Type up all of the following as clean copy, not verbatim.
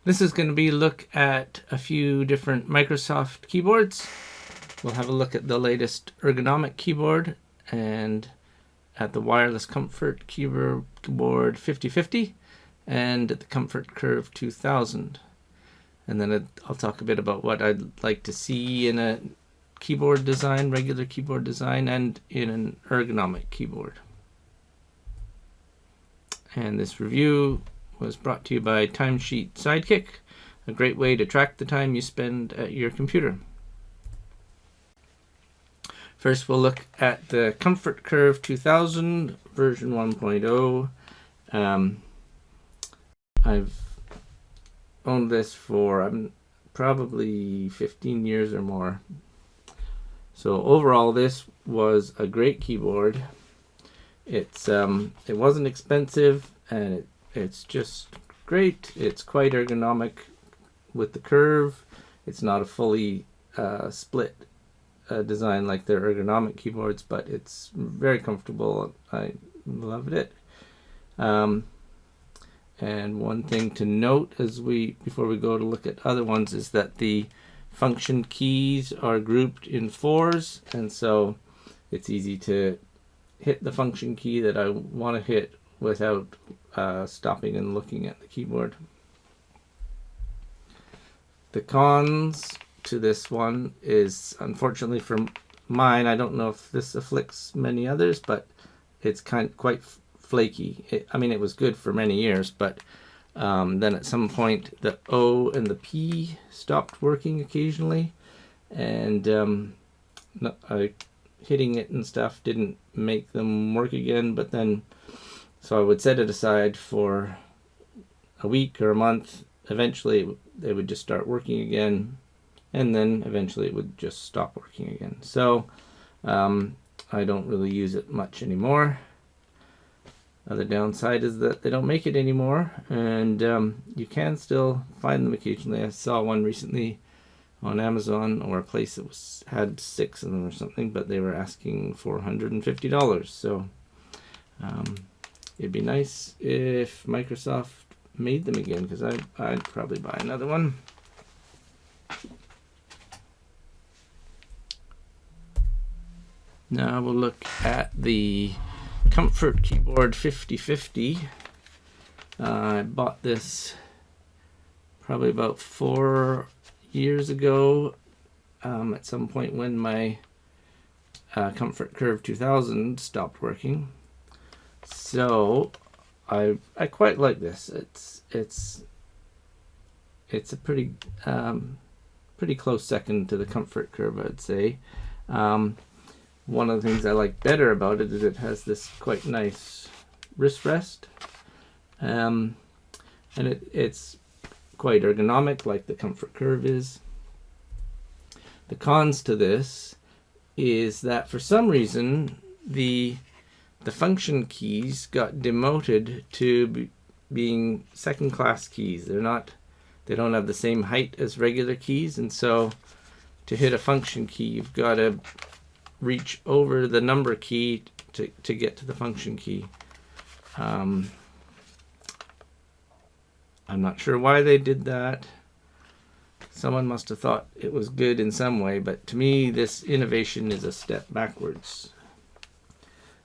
This is going to be a look at a few different Microsoft keyboards. We'll have a look at the latest Ergonomic keyboard and at the Wireless Comfort keyboard 5050 and at the Comfort Curve 2000. And then I'll talk a bit about what I'd like to see in a keyboard design, regular keyboard design, and in an ergonomic keyboard. And this review was brought to you by Timesheet Sidekick, a great way to track the time you spend at your computer. First, we'll look at the Comfort Curve 2000 version 1.0. I've owned this for probably 15 years or more. So overall, this was a great keyboard. It wasn't expensive, and it's just great. It's quite ergonomic with the curve. It's not a fully split design like their ergonomic keyboards, but it's very comfortable. I loved it. And one thing to note before we go to look at other ones is that the function keys are grouped in 4s, and so it's easy to hit the function key that I want to hit without stopping and looking at the keyboard. The cons to this one is, unfortunately for mine, I don't know if this afflicts many others, but it's quite flaky. It was good for many years, but then at some point the O and the P stopped working occasionally, and hitting it and stuff didn't make them work again. But then, so I would set it aside for a week or a month. Eventually they would just start working again, and then eventually it would just stop working again. So I don't really use it much anymore. Other downside is that they don't make it anymore, and you can still find them occasionally. I saw one recently on Amazon, or a place that had 6 of them or something, but they were asking $450. So it'd be nice if Microsoft made them again, because I'd probably buy another one. Now we'll look at the Comfort Keyboard 5050. I bought this probably about 4 years ago, at some point when my Comfort Curve 2000 stopped working. So I quite like this. It's a pretty close second to the Comfort Curve, I'd say. One of the things I like better about it is it has this quite nice wrist rest, and it's quite ergonomic like the Comfort Curve is. The cons to this is that for some reason the function keys got demoted to being second class keys. They don't have the same height as regular keys, and so to hit a function key you've got to reach over the number key to get to the function key. I'm not sure why they did that. Someone must have thought it was good in some way, but to me this innovation is a step backwards.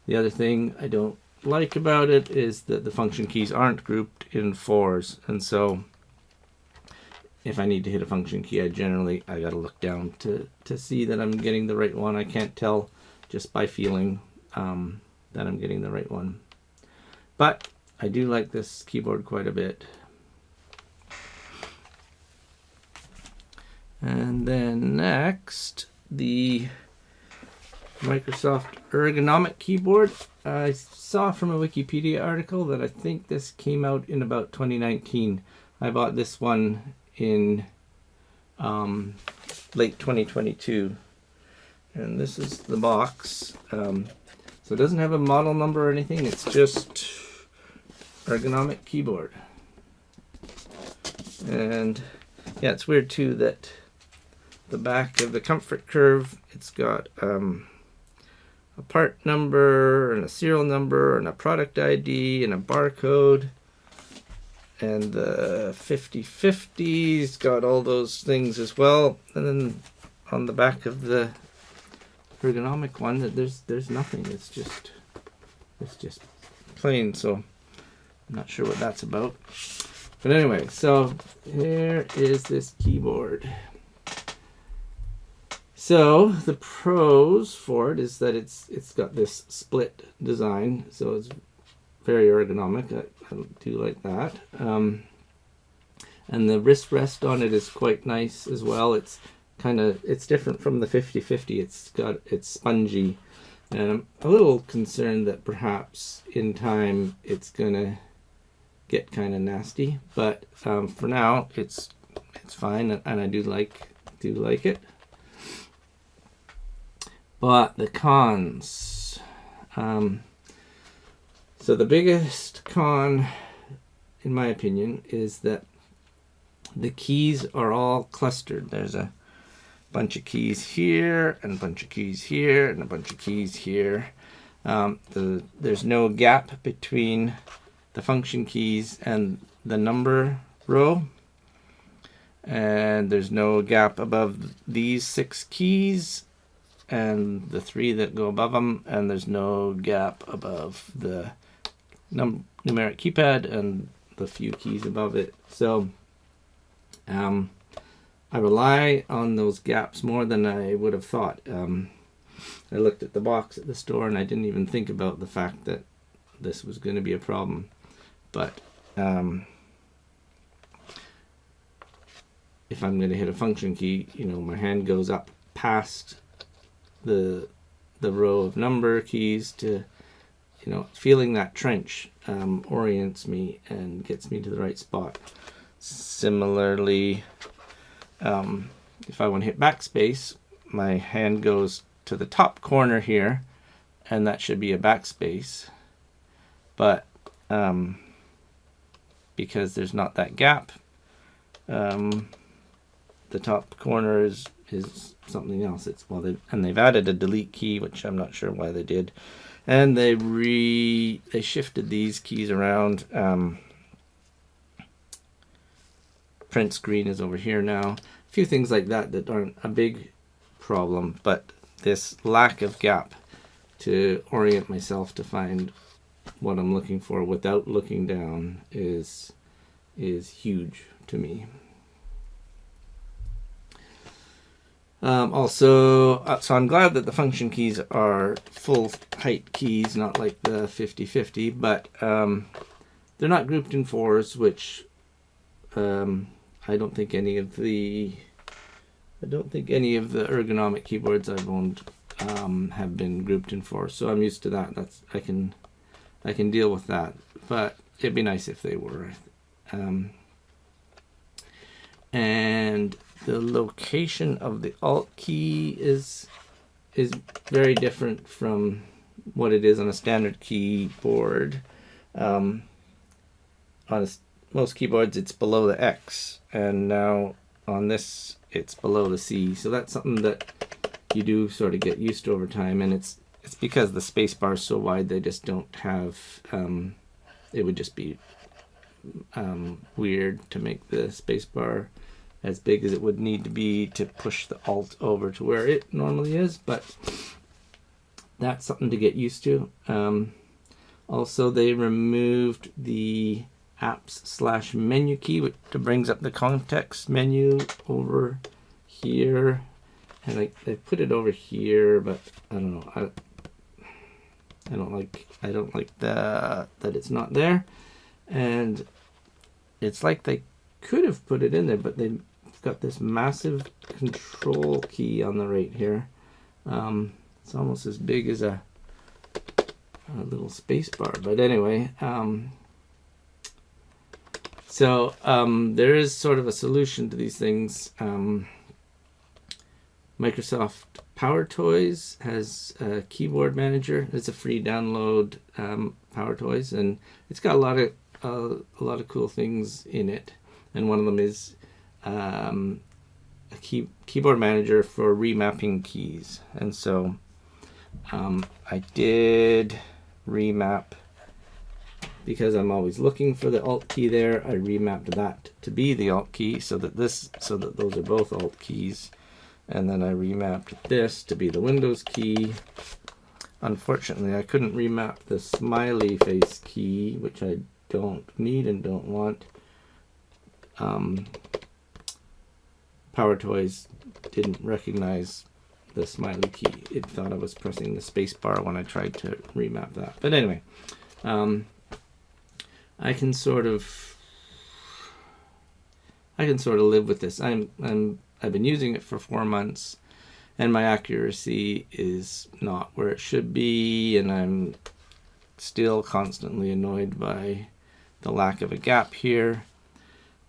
The other thing I don't like about it is that the function keys aren't grouped in 4s, and so if I need to hit a function key, I gotta look down to see that I'm getting the right one. I can't tell just by feeling that I'm getting the right one. But I do like this keyboard quite a bit. And then next, the Microsoft Ergonomic keyboard. I saw from a Wikipedia article that I think this came out in about 2019. I bought this one in late 2022, and this is the box. So it doesn't have a model number or anything, it's just ergonomic keyboard. And yeah, it's weird too that the back of the Comfort Curve, it's got a part number and a serial number and a product ID and a barcode. And the 5050's got all those things as well. And then on the back of the ergonomic one, there's nothing. It's just plain. So I'm not sure what that's about. But anyway, so here is this keyboard. So the pros for it is that it's got this split design, so it's very ergonomic. I do like that. And the wrist rest on it is quite nice as well. It's different from the 5050. It's spongy, and I'm a little concerned that perhaps in time it's gonna get kind of nasty. But for now, it's fine, and I do like it. But the cons. So the biggest con, in my opinion, is that the keys are all clustered. There's a bunch of keys here, and a bunch of keys here, and a bunch of keys here. There's no gap between the function keys and the number row. And there's no gap above these 6 keys and the 3 that go above them, and there's no gap above the numeric keypad and the few keys above it. So I rely on those gaps more than I would have thought. I looked at the box at the store and I didn't even think about the fact that this was going to be a problem. But if I'm going to hit a function key, my hand goes up past the row of number keys to, feeling that trench orients me and gets me to the right spot. Similarly, if I want to hit backspace, my hand goes to the top corner here, and that should be a backspace. But because there's not that gap, the top corner is something else. They've added a delete key, which I'm not sure why they did, and they shifted these keys around. Print screen is over here now. A few things like that aren't a big problem, but this lack of gap to orient myself to find what I'm looking for without looking down is huge to me. So I'm glad that the function keys are full height keys, not like the 5050, but they're not grouped in 4s, which I don't think any of the ergonomic keyboards I've owned have been grouped in 4s. So I'm used to that. I can deal with that. But it'd be nice if they were. And the location of the Alt key is very different from what it is on a standard keyboard. Most keyboards it's below the X, and now on this it's below the C. So that's something that you do sort of get used to over time, and it's because the space bar is so wide they just don't have. It would just be weird to make the space bar as big as it would need to be to push the Alt over to where it normally is, but that's something to get used to. Also, they removed the apps/menu key, which brings up the context menu over here, and they put it over here, but I don't know. I don't like that it's not there, and it's like they could have put it in there, but they've got this massive control key on the right here. It's almost as big as a little space bar, but anyway. So there is sort of a solution to these things. Microsoft Power Toys has a keyboard manager. It's a free download, Power Toys, and it's got a lot of cool things in it. And one of them is a keyboard manager for remapping keys. And so I did remap because I'm always looking for the Alt key there, I remapped that to be the Alt key so that those are both Alt keys. And then I remapped this to be the Windows key. Unfortunately, I couldn't remap the smiley face key, which I don't need and don't want. Power Toys didn't recognize the smiley key. It thought I was pressing the space bar when I tried to remap that. But anyway, I can sort of live with this. I've been using it for 4 months, and my accuracy is not where it should be, and I'm still constantly annoyed by the lack of a gap here.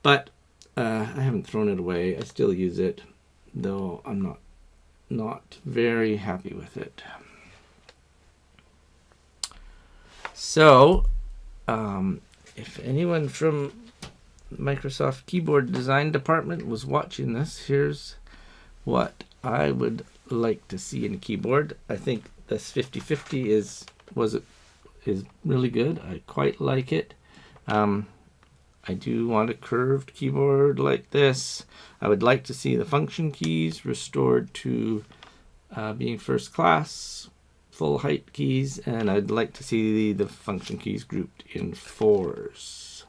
But I haven't thrown it away. I still use it, though I'm not very happy with it. So, if anyone from Microsoft Keyboard Design Department was watching this, here's what I would like to see in a keyboard. I think this 5050 is really good. I quite like it. I do want a curved keyboard like this. I would like to see the function keys restored to being first class, full height keys, and I'd like to see the function keys grouped in 4s.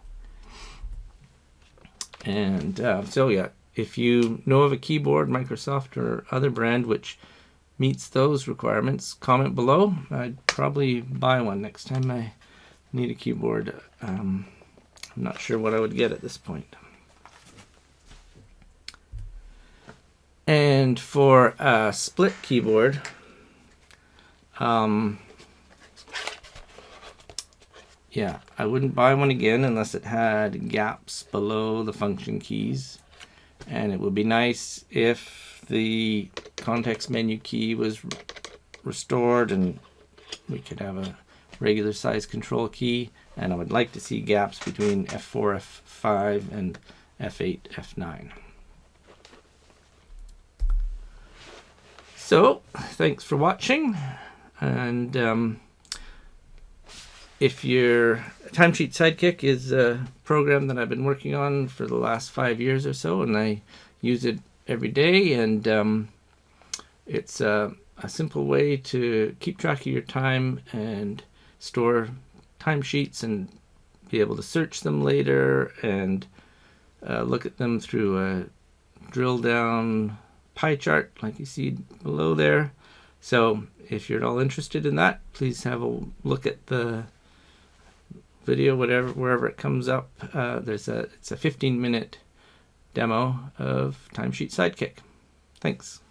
And so yeah, if you know of a keyboard, Microsoft or other brand, which meets those requirements, comment below. I'd probably buy one next time I need a keyboard. I'm not sure what I would get at this point. And for a split keyboard, yeah, I wouldn't buy one again unless it had gaps below the function keys. And it would be nice if the context menu key was restored and we could have a regular size control key. And I would like to see gaps between F4, F5, and F8, F9. So, thanks for watching. And if your Timesheet Sidekick is a program that I've been working on for the last 5 years or so, and I use it every day, and it's a simple way to keep track of your time and store timesheets and be able to search them later and look at them through a drill down pie chart like you see below there. So if you're at all interested in that, please have a look at the video, wherever it comes up. It's a 15-minute demo of Timesheet Sidekick. Thanks.